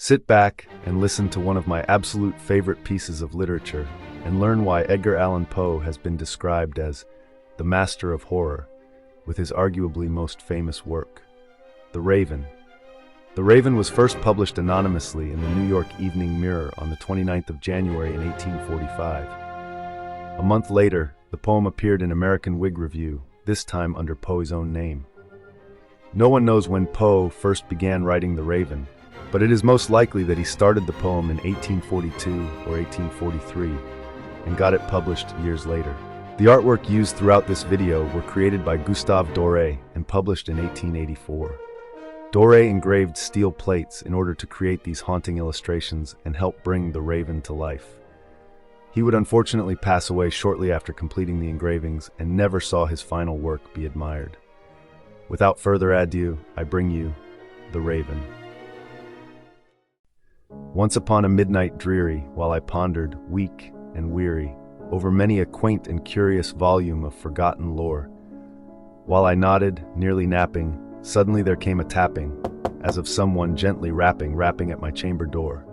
Sit back and listen to one of my absolute favorite pieces of literature and learn why Edgar Allan Poe has been described as the master of horror with his arguably most famous work, The Raven. The Raven was first published anonymously in the New York Evening Mirror on the 29th of January in 1845. A month later, the poem appeared in American Whig Review, this time under Poe's own name. No one knows when Poe first began writing The Raven, but it is most likely that he started the poem in 1842 or 1843 and got it published years later. The artwork used throughout this video were created by Gustave Doré and published in 1884. Doré engraved steel plates in order to create these haunting illustrations and help bring the Raven to life. He would unfortunately pass away shortly after completing the engravings and never saw his final work be admired. Without further ado, I bring you The Raven. Once upon a midnight dreary, while I pondered, weak and weary, over many a quaint and curious volume of forgotten lore, while I nodded, nearly napping, suddenly there came a tapping, as of someone gently rapping at my chamber door.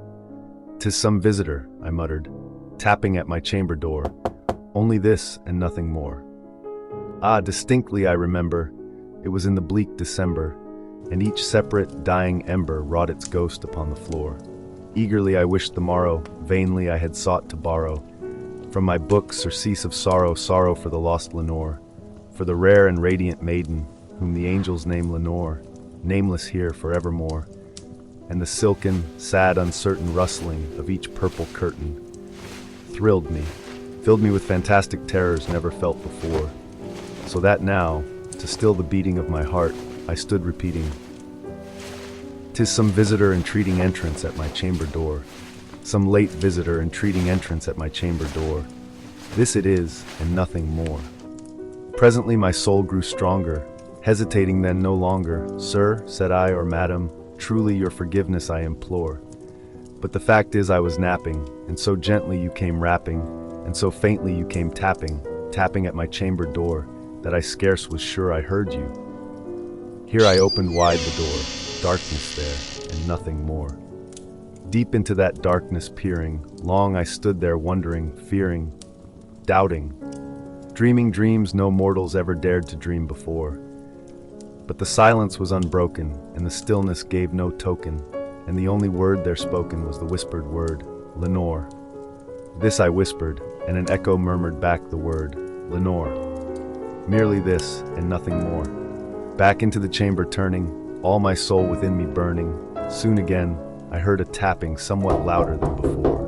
"'Tis some visitor," I muttered, tapping at my chamber door, only this and nothing more. Distinctly I remember, it was in the bleak December, and each separate, dying ember wrought its ghost upon the floor. Eagerly I wished the morrow, vainly I had sought to borrow from my books surcease of sorrow for the lost Lenore, for the rare and radiant maiden, whom the angels name Lenore, nameless here forevermore, and the silken, sad, uncertain rustling of each purple curtain thrilled me, filled me with fantastic terrors never felt before, so that now, to still the beating of my heart, I stood repeating, "'Tis some visitor entreating entrance at my chamber door, some late visitor entreating entrance at my chamber door. This it is, and nothing more." Presently my soul grew stronger, hesitating then no longer. "Sir," said I, "or madam, truly your forgiveness I implore. But the fact is I was napping, and so gently you came rapping, and so faintly you came tapping at my chamber door, that I scarce was sure I heard you." Here I opened wide the door, darkness there, and nothing more. Deep into that darkness peering, long I stood there wondering, fearing, doubting, dreaming dreams no mortals ever dared to dream before. But the silence was unbroken, and the stillness gave no token, and the only word there spoken was the whispered word, "Lenore." This I whispered, and an echo murmured back the word, "Lenore." Merely this, and nothing more. Back into the chamber turning, all my soul within me burning, soon again I heard a tapping somewhat louder than before.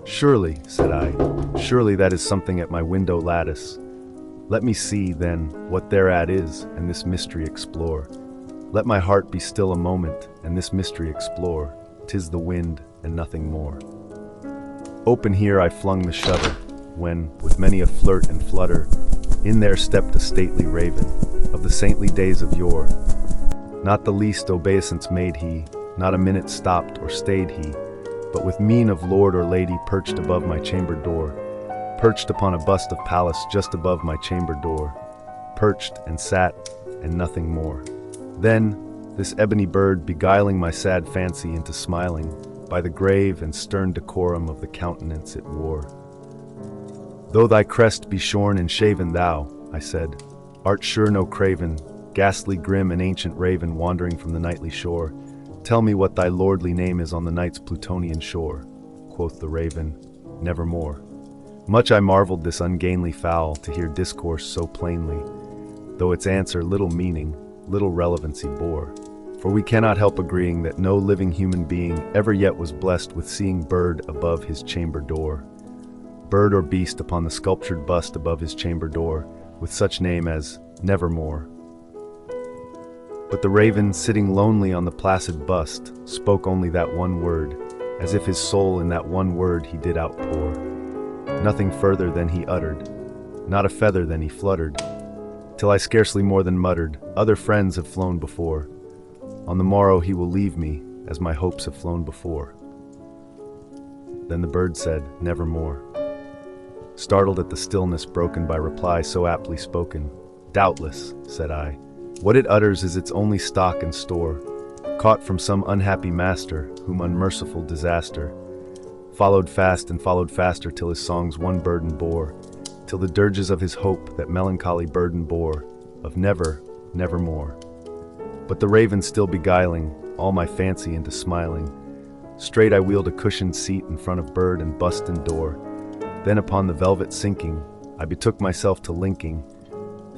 "Surely," said I, "surely that is something at my window lattice. Let me see, then, what thereat is, and this mystery explore. Let my heart be still a moment, and this mystery explore. 'Tis the wind, and nothing more." Open here I flung the shutter, when, with many a flirt and flutter, in there stepped a stately raven, of the saintly days of yore. Not the least obeisance made he, not a minute stopped or stayed he, but with mien of lord or lady perched above my chamber door, perched upon a bust of Pallas just above my chamber door, perched and sat, and nothing more. Then, this ebony bird beguiling my sad fancy into smiling, by the grave and stern decorum of the countenance it wore. "Though thy crest be shorn and shaven, thou," I said, "art sure no craven, ghastly grim and ancient raven wandering from the nightly shore. Tell me what thy lordly name is on the night's Plutonian shore." Quoth the raven, "Nevermore." Much I marveled this ungainly fowl to hear discourse so plainly, though its answer little meaning, little relevancy bore. For we cannot help agreeing that no living human being ever yet was blessed with seeing bird above his chamber door, bird or beast upon the sculptured bust above his chamber door, with such name as Nevermore. But the raven, sitting lonely on the placid bust, spoke only that one word, as if his soul in that one word he did outpour. Nothing further than he uttered, not a feather than he fluttered, till I scarcely more than muttered, "Other friends have flown before. On the morrow he will leave me, as my hopes have flown before." Then the bird said, "Nevermore." Startled at the stillness broken by reply so aptly spoken, "Doubtless," said I, "what it utters is its only stock and store, caught from some unhappy master, whom unmerciful disaster followed fast and followed faster, till his songs one burden bore, till the dirges of his hope that melancholy burden bore, of never, nevermore. But the raven still beguiling all my fancy into smiling, straight I wheeled a cushioned seat in front of bird and bust and door. Then upon the velvet sinking, I betook myself to linking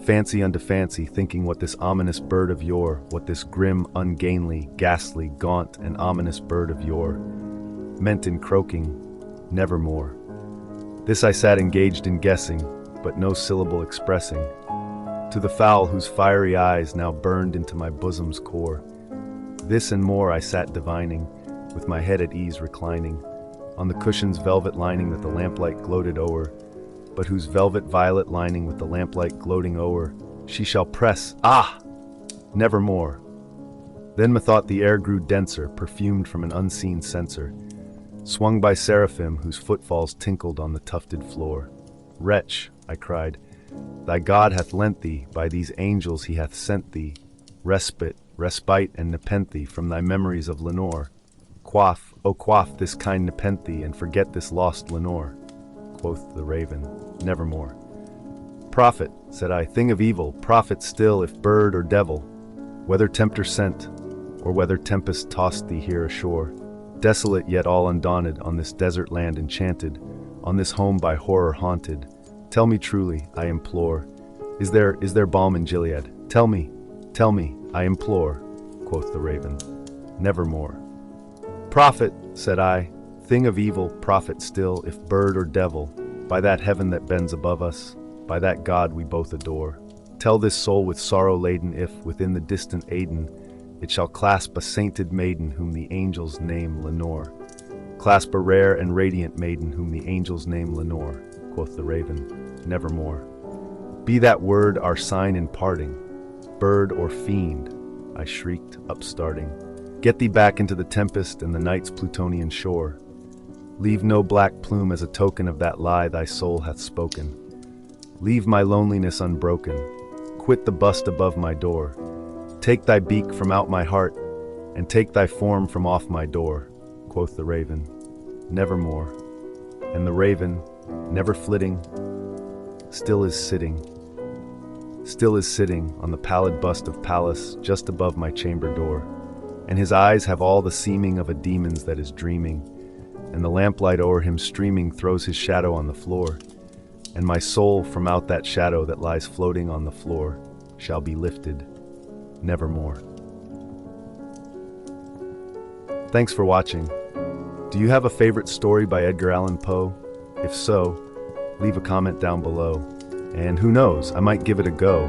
fancy unto fancy, thinking what this ominous bird of yore, what this grim, ungainly, ghastly, gaunt, and ominous bird of yore meant in croaking, nevermore. This I sat engaged in guessing, but no syllable expressing, to the fowl whose fiery eyes now burned into my bosom's core. This and more I sat divining, with my head at ease reclining, on the cushion's velvet lining that the lamplight gloated o'er, but whose velvet violet lining with the lamplight gloating o'er, she shall press, nevermore. Then methought the air grew denser, perfumed from an unseen censer, swung by seraphim whose footfalls tinkled on the tufted floor. Wretch, I cried, thy God hath lent thee, by these angels he hath sent thee, respite and nepenthe from thy memories of Lenore. Quaff, O quaff this kind nepenthe, and forget this lost Lenore. Quoth the raven, nevermore. Prophet, said I, thing of evil, prophet still, if bird or devil, whether tempter sent, or whether tempest tossed thee here ashore, desolate yet all undaunted, on this desert land enchanted, on this home by horror haunted, tell me truly, I implore, is there balm in Gilead? Tell me, I implore, quoth the raven, nevermore. Prophet, said I, thing of evil, prophet still, if bird or devil, by that heaven that bends above us, by that God we both adore, tell this soul with sorrow laden if, within the distant Aidenn, it shall clasp a sainted maiden whom the angels name Lenore. Clasp a rare and radiant maiden whom the angels name Lenore, quoth the raven, nevermore. Be that word our sign in parting, bird or fiend, I shrieked, upstarting. Get thee back into the tempest and the night's Plutonian shore. Leave no black plume as a token of that lie thy soul hath spoken. Leave my loneliness unbroken. Quit the bust above my door. Take thy beak from out my heart, and take thy form from off my door, quoth the raven, nevermore. And the raven, never flitting, still is sitting on the pallid bust of Pallas just above my chamber door. And his eyes have all the seeming of a demon's that is dreaming, and the lamplight o'er him streaming throws his shadow on the floor, and my soul from out that shadow that lies floating on the floor shall be lifted, nevermore. Thanks for watching. Do you have a favorite story by Edgar Allan Poe? If so, leave a comment down below. And who knows, I might give it a go.